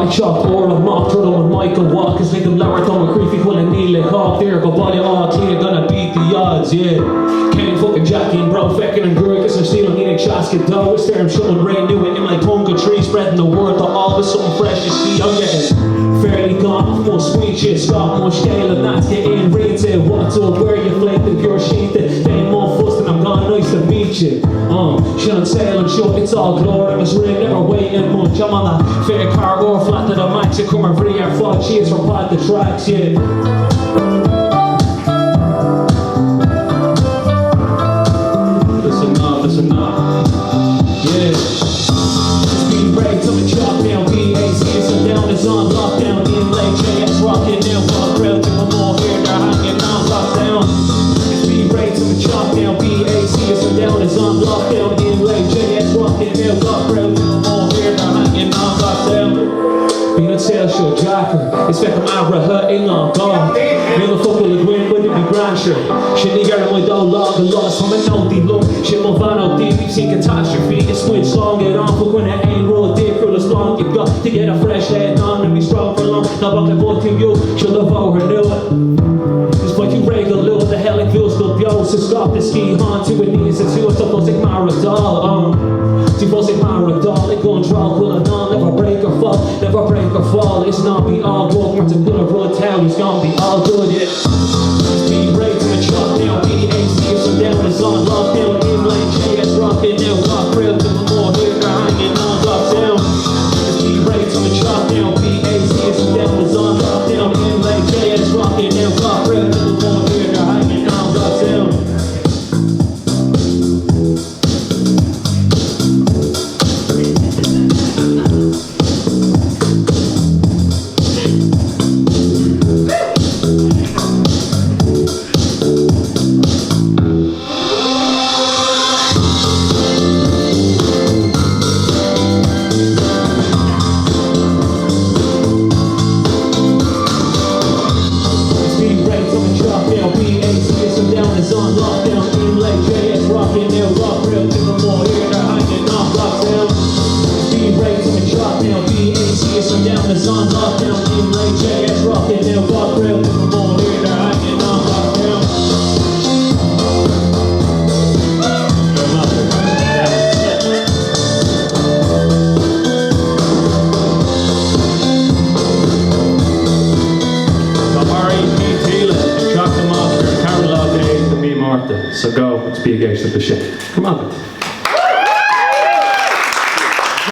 I chopped or a mock turtle with Michael Walkers like a Larrathon with Creepy Quill and Neil Hawk. There go body all clear, gonna beat the odds, yeah. Kane fucking Jackie and Bro feckin' and Gurgus and stealing Neil Chasket dough. It's there, I'm showing rain new in my Tonga tree, spreading the word to all with something fresh you see. I'm getting fairly gone, more sweet shit, stop more scale and that's getting retail. What's up, where you flake the pure sheet, they ain't more fuss than I'm gone, nice to meet you. Shit on sale and show, it's all glorious, ring, never waiting much. I'm on that fair cargo, flat to the max, you come and free and fuck cheers from pod the tracks, yeah. Listen up, yeah. Speed breaks on the chalk now, BAC is down, it's on lockdown, in late JS rocking now, fuck real, give them all here, they're hanging on lockdown. Speed breaks on the chalk now, BAC is down, it's on lockdown, in late JS rocking now, fuck real, give them all here, they're hanging on lockdown. Being a sales show jacker, it's like I'm out in on God. Never fuck with the green, would it be grand shit? Shit, nigga, I'm with all log and lost from an OD look. Shit, move on OD, we've seen catastrophe. It's switch long, get on, fuck when it ain't roll deep for the strong. You've got to get a fresh head on and be strong for long. Now back and forth to you, she'll have overknew it. It's what you regular little, the hell it feels good, yo. So stop the ski on to it knees and see what's up, like Maradol, See what's like Maradol, it gon' draw, will it on, never break or fall, never break or fall. It's not be all good, Martin gonna run town, it's gonna be all good, yeah. Speed breaks in the truck now, BAC is down, it's on lockdown, in lane JS rocking now, rock real to the more here, they're hanging on lockdown. Speed breaks on the truck now, BAC is down, it's on lockdown, in lane JS rocking now, rock real to the more here, they're hanging on lockdown. It's on lockdown, in late JS rocking now, rock real, give them more here, they're hanging off lockdown. Speed breaks on the truck now, BAC is down, it's on lockdown, in late JS rocking now, rock real, give them more here, they're hanging off lockdown. So go, let's be engaged with the shit. Come on.